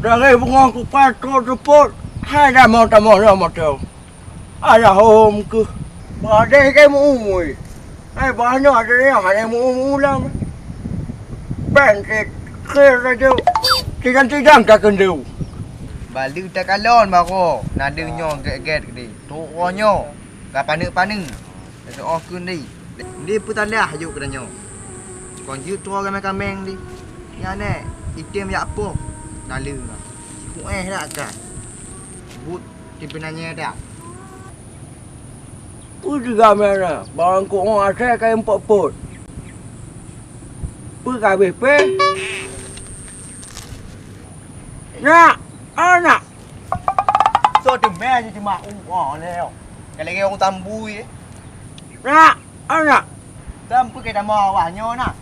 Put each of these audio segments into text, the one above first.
Dari bunga ku patut repot. Hai dah mau tak mau dah mau tahu. Ada home ke. Badai ke mu. Hai banyak ada yang ada mu lah. Bentik ke saja. Tidak tak kendu. Balik tak kalon bako. Nada nyo get ni. Tokonyo. Ka panik-panik. Oh kun ni. Dia putalah juk kedanyo. Kon ju tu kameng ni. Ya ne, item ya apa? Nala. Ku dah kan. But tipenanya dah. Pu juga mana? Barang ku orang asal kaya empat pot. Pu kabeh pe. Nak, anak. So tu meh je cuma leo. Kalau orang tambui Nak, anak. Tampu ke dah mau wah nyo nak.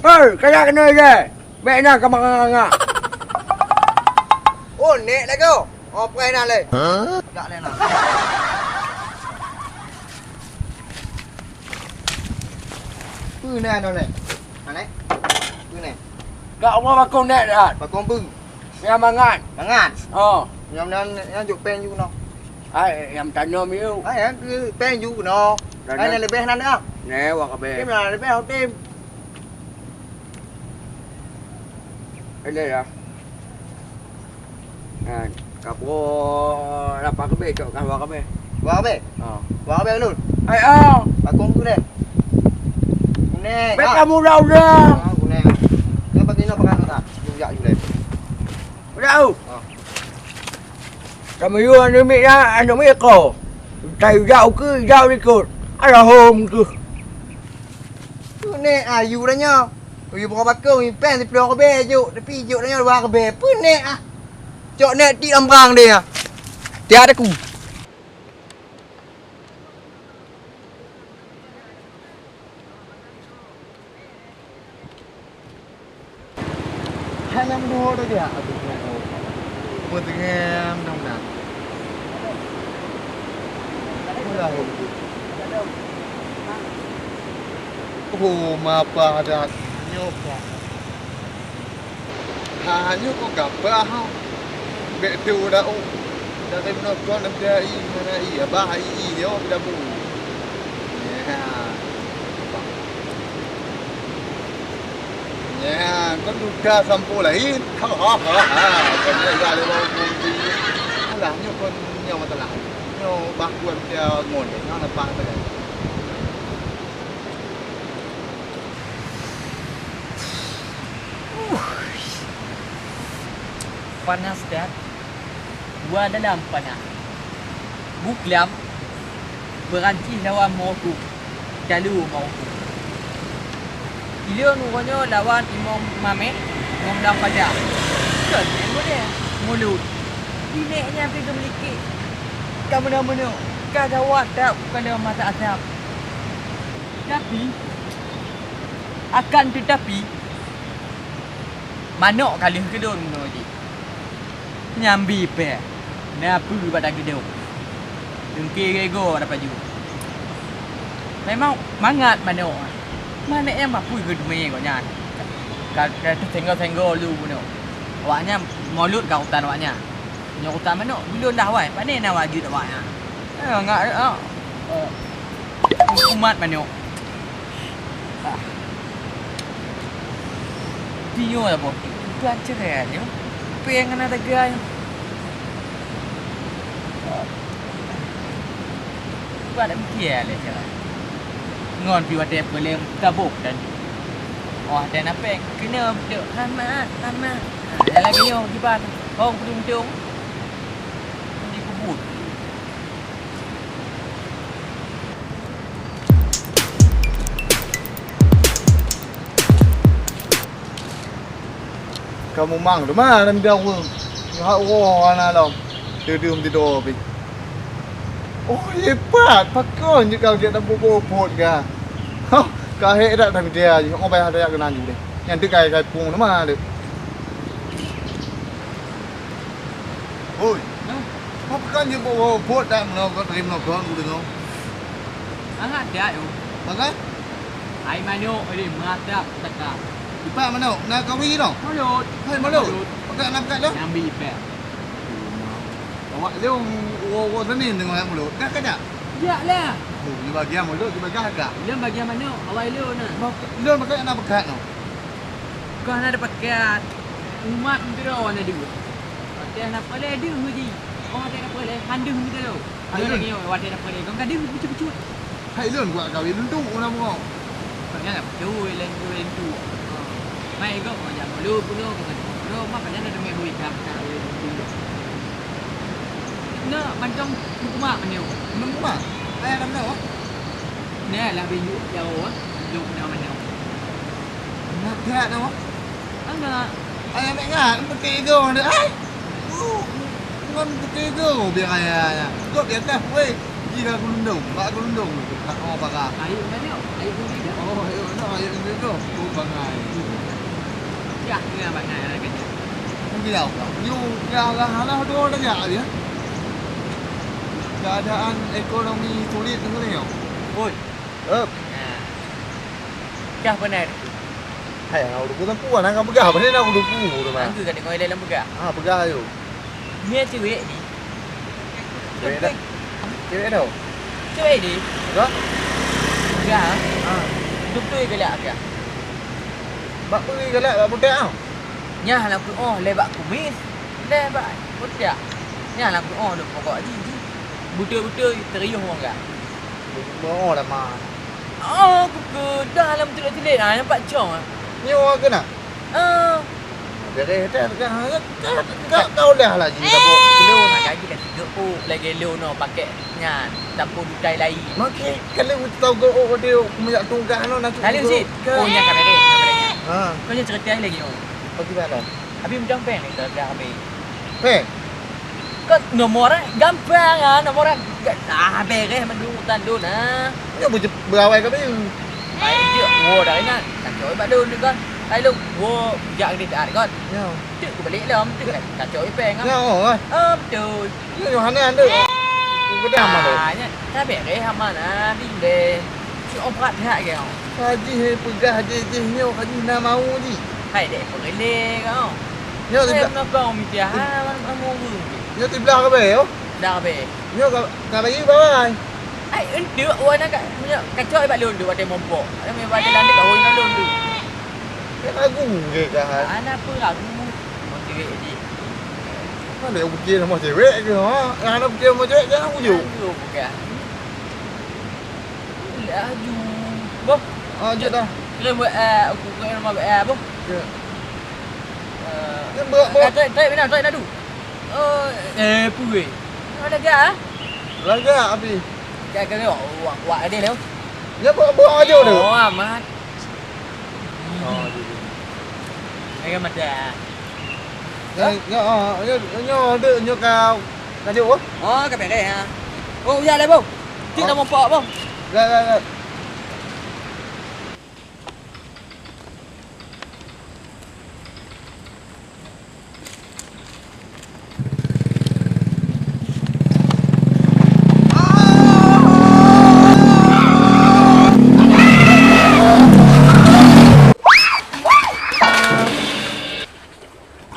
Hei, kaya kena je. Baik nak ke makan. Oh, nek lah kau. Oh, pray nak le. Tak le nak. Puna no le. Mana? Puna. Kak apa bakong nak dah? Bakong pun. Yang mangan. Mangan. Oh. Yang juk pen ju no. Ai, yang tanya miu. Ai cứ pen ju no. Ai le lebih nan dah. Nè, hoặc là bè. Tim là lebih hot tim. Đây đây à. À, cặp vô là ba cái bè chỗ cả ba cái bè. Wah be. Wah be luôn. Ai à. Bakong tu le. Nè. Bè kamu đâu ra? Nè. Cái bagi no pakai tak. Ju ya ju le. Đâu? Kami yêu anh mi ra, anh không biết cổ. Thầy rau đi cột. Anh là hôm cứ. Nek ayu dah nyo. Ayu buka bakong ni pen di pelok be juk. Tapi juk dah nyo buka be. Pun nek ah. Cok nek di ambrang dia. Tiada ku. Hanya dua dah dia. Aduh. Mutengam dong nak. Mula. Oh, mapa ada nyoba. Hanya kok gabah. Betul dah. Dah tapi nak kau nak dia mana iya bah iya dia dah bu. Ya. Ya, kau duka sampo lain. Ha ha ha. Kau ni dah lewat mungkin. Alah nyo kau nyo matalah. Nyo bah kuat dia ngon. Nyo nampak tak. Panas dah. Gua dalam panas. Buklam berhenti lawan Morocco. Lalu Morocco. Dia nurunnya lawan Imam Mamet, Imam Dam Fajar. Kan boleh. Mulut. Dineknya pergi memiliki. Kamu mana? Kagawat tak kalau mata asap. Tapi akan tetapi manok kali kedon ni. Nyambi pe. Napa pada gedung. Dengki rego dapat ju. Memang mangat manok. Mana em apa gedme kau nyan. Kata tengok lu puno. Awaknya mulut kau utan awaknya. Nyok utan manok belum dah wai. Pane nak wajib tak awaknya. Ngak umat manok. Tio lah bos. Tuan cerai je. Pengen ada gaya. Buat mikir le cerai. Ngon pi wate boleh tabuk dan. Oh dan apa kena duk lama. Ada lagi yo di ban. Hong pelunjung. Di kubur. Kamu mang tu mana minta aku. Hak orang ana lam. Tidur pi. Oh, hebat. Pakon je kau dia nak bobot ga. Ha, kau hek dak tapi dia je. Orang bayar ada kena ni. Yang tu kai pung tu mana tu. Oi. Apa kan je bobot dak mana kau terima kau dengar. Angat dia yo. Makan? Ai manok ni mata tak. Pak mana? Nak kawin no? Mulut. Hai malu. Pakai nak kat dah. Nyambi pek. Awak dia orang seni tengok yang mulut. Dah kena. Ya lah. Oh, di bagian mulut di bagian agak. Dia bagian mana? Awal lu nah. Dia pakai nak pakai no. Kau ada pakai umat mendero na dulu. Ada nak boleh ada hudi. Oh ada nak boleh handung mendero. Ada lagi yo ada nak boleh. Kau ada pucut-pucut. Hai lun gua kawin luntung una mo. Kanya nak cuy lên tu. Mai kau macam lu puno kan. Lu mak kan ada mai hui kap kap. Nó bên trong cũng mạ mà nhiều. Nung ma. Ai nam no. Nè là vì dụ dầu á, dụ nào mà nhiều. Nak kat no. Anh là Ai mek ngah pakai go dia. Ai. Ngon pakai go biar ayah. Kau dia dah weh. Jika aku lundung, mak aku lundung. Tak mau pakai. ayo cái nào, ayo cũng đi được. Oh, ayo nak ayo ni tu. Tu bangai. Dạ, như là bạn này là cái gì? Không biết đâu.อยู่lah dua dah dia. Keadaan ekonomi sulit tu ni. Ôi, Eh, cái bên này, hai orang dulu kan puan kan begah, benda nak dulu tu mah. anh cứ gần ngồi lên làm bữa Ah, begah ayo. nghe chữ ấy đi. Cewek dah. Cewek dah. Chữ ấy đi. Đó. Bữa hả? Ah, Chụp tôi cái lạ kìa. bak pergi galak bak budak ah. Nyah lah aku oh lebak kumis. Lebak budak. Nyah lah aku oh được pokok gì. Buta-buta teriuh orang enggak? Mau dah mah. Oh, aku ke dalam telit-telit ah nampak cong ah. Ni orang kena. Beres dah kau dah lah jadi kapok. Lu nak gaji dah 3 oh lagi lu no pakai nyan dapur dutai lain. Makai kalau tahu kau dia punya tunggang no nak. Lalu sit. Oh nya kamera. Ha, Kau nya cerita lagi oh. pergi mana? Habis macam pen ni dah habis. Peng. Kau nomor gampang ah nomor beres mendutan dulu nah. Ni berawai ke ni? Ai dia wo dah ingat. Tak coy bak dulu kan. Ai lu wo jak đi tak kan. Ya. Cik aku balik lam tu kan. Tak coy pen ah. Ya, oi. Betul. Ni Yohanes ada. Kau dah mana? Nya ta beres hama nah đi về. Chứ ông phát hạ kìa. Haji pegah haji ni haji nak mau ni. Hay để phải lên không? Nhớ thì Em nó còn mình chả nó mua vườn. nhớ tìm lao cái bể không? Đào về. Nhớ cả bấy bao ai? Ai ấn đứa ôi nó cái chơi bạn luôn được ở đây mồm bộ. Em vào đây làm cái ôi nó luôn được. Cái nó cũng ghê cả hả? Anh á phương là một chuyện gì? Nó để ông kia là một chỉ vẽ kìa hả? À nó kia một chuyện chứ không có dù. Dù kìa. Lẽ dù bố. Chuyện đâu? Rồi mà ông cũng em mà bố. Cái bữa Tay bên nào tay đã đủ. Ê bùi. Nó đây kìa. Là cái hả gì? Cái quả ở đây nếu. Nhớ bữa vô được. Ồ mát. Cái mặt à. Nhớ cao. Là chịu á? Cái bẻ đây hả? Ô ra đây bông. Chứ đâu một phọ bông. Rồi.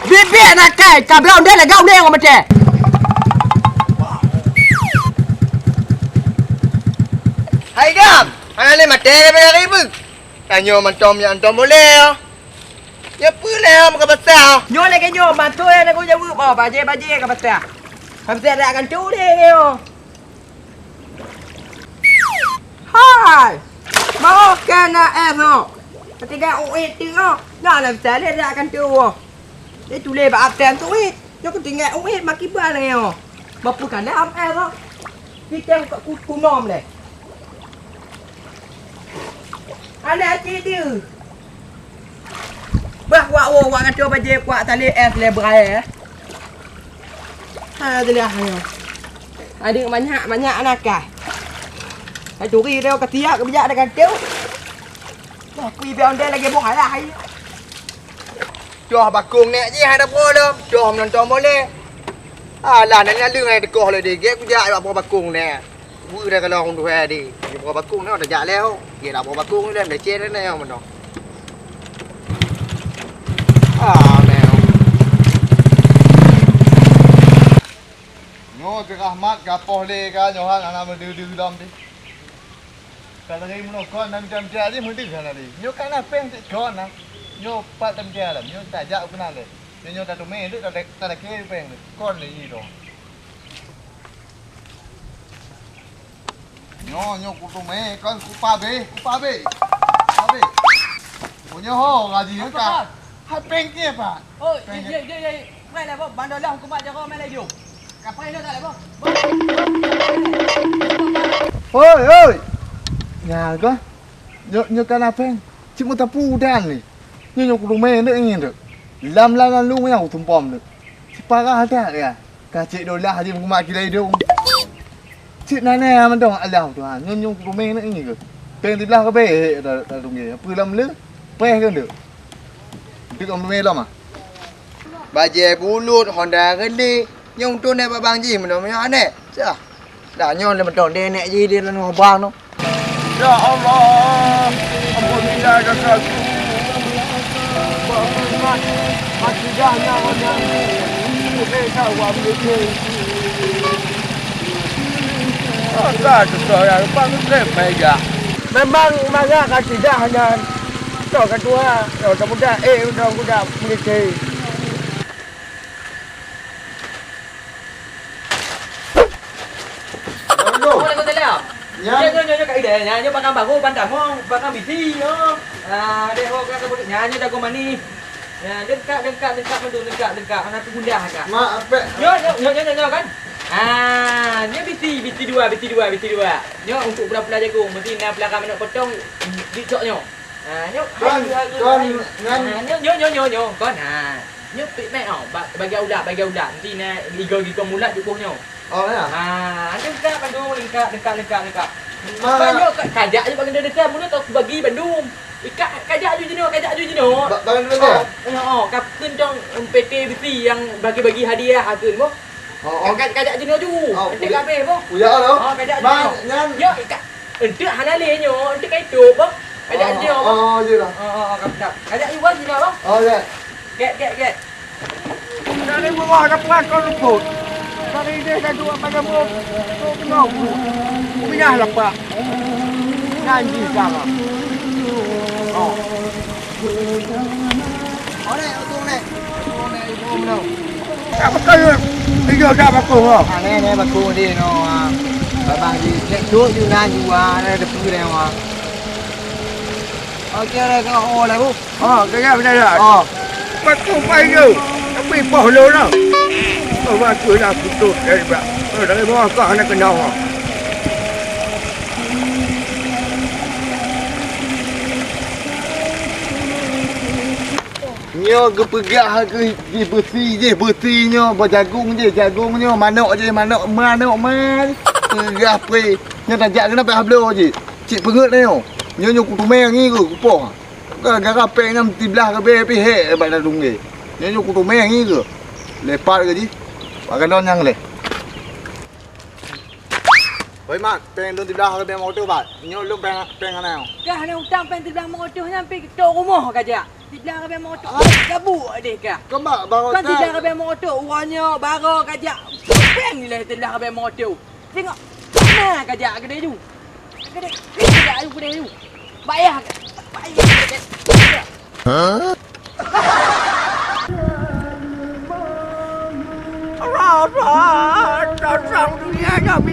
Biết là cái cà rau đây là gạo đen của mà trẻ. Hai gam. Ana le mate ke beri bu. Tanyo mancom yang antom boleh. Ya pula muka besar. Nhô lên cái nhô mà tôi là cô giáo vừa bỏ bà dê cái bát tà. Làm xe ra gần chú đi nghe. Hai. Mà ok na em hả? Mà thì cái ôi tiếng hả? Đó làm xe lên ra gần chú. Để chú lê bà áp tiền tôi ít. Nó có tiếng nghe ôi hết mà kịp ba này hả? Mà phụ cả em hả? Đi theo cụ nòm này. Anh ấy chỉ đi. Wak kan coba je kuat tali es lebar. Ha tali ayo. Ada banyak anak ah. Ai curi dia ketia ke bijak dekat teu. Wah, kui be onde lagi bong ala hai. Cho bà cuồng nè chứ hai đứa cô đâu. Cho hồng lần cho mới lên. À là nó lương này được cổ lại để ghét cái dại bà cuồng nè. Vui ra cái lòng đồ hè đi. Bà cuồng nó đã dạ leo. Vậy là bà cuồng lên để che đấy này không mà nó. Nèo. Nyo ke Ahmad gapoh le ka nyo hang ana mendu dom di. Kalau ni mun kon nam jam jadi mun dik kana di. Nyo kana peng tik kon na. Nyo pat tam jadi nyo tak jak kenal le. Nyo tak tu me dik tak ke peng kon le ni do. Nyo ku tu me kon ku pa be. Pa be. Nyo ho ngaji ka. Hai peng ke pa. Oh, ye. Mai lah bos, bandar lah hukumat jaga mai lah jom. Kapai dah tak lah bos. Oi. Nhà có nhớ cái nào phèn chứ mà ta pu đan này như ku me nữa nghe được làm luôn với nhau thùng bom được chứ pa cái hạt này à cả chị đồ la gì mà mà cái đây đâu chị này nè mình đâu ăn lẩu thôi như ku me nữa nghe được tên thì la cái bể là đồng nghề pư lâm lứa pe hơn được chứ còn me lắm à Baje bulut Honda gede. Nyong tu nek babang ji men me ane. Cah. Dah nyon le meton de nek ji dia lan bang tu. Ya Allah, ampunilah dosaku. Bangunkan akidahnya orang mereka wabili. Agak saya bangun mereka. Memang marah akidahnya. Tok kedua, tok muda, tok muda miliki. Boleh kau tanya? Nyo kat ide, nyo bakal baru bandar mo, bakal biti yo. Dia ho kan sebut nyo dah ko mani. Ya, dekat mendu dekat. Anak tu gundah agak. mà pe Nyo kan. Nyo biti dua. Nyo untuk belah jagung, mesti nak belakang nak potong dicok nyo. Nyo con nyo con nyo pik mai bagi ulat mesti nak gigo mulat di nyo. đấy à Dekat Bandung, dekat. Mà- Banyak kajak je bagi dia dekat, mula tak bagi Bandung. Ikat kajak je jenuh. bạn bên đây Kapten trong PT BT yang bagi hadiah hakun mo. Kajak jenuh tu. Nanti kabeh mo. dạ đâu Kajak mà jenuh. nhanh Yo ikat. Entuk halale nyo, entuk kai tu mo. Kajak jenuh mo. gì đó Kap. Kajak juga jenuh mo. dạ Get. Dari bawah dapat kau luput. Dari dia dah dua pada mulut. Kau kena pindah lepak. Nanti sama. Oh. Ở đây ô tô này ôm đâu. Apa kau? Dia dah apa kau? Nè bà cô đi nó bà gì chạy chuột như nan như đây được cứ đây mà. Kia đây có ô này bu. Cái gì đây là? Bắt kau bay je. Tapi boh lu nak. Kau bantu dah putus dari bawah. Dari bawah kau nak kena. Nyo ke pegah ke bersih jagungnya manok man pegah pe nya tak jak kena pe hablo je cik pengut ni nyo ku tume ngi ku poh gara pe ngam tiblah ke be he ba da dung ge nyo ku tume ngi ke lepat ke ji ba kan don yang le Oi mak, pengen don tiblah ke be motor ba. Nyo lu pengen nào. Dah nak hutang pen di belakang motor sampai ke rumah kajak. Di belakang motor kabut adik kah. Có bà Kan tidak ke motor, uangnya bara kajak. Peng ni lah tidak ke motor. Tengok. Mana kajak kedai tu? Kedai tu kedai tu. Bayar. Allah, datang dunia yang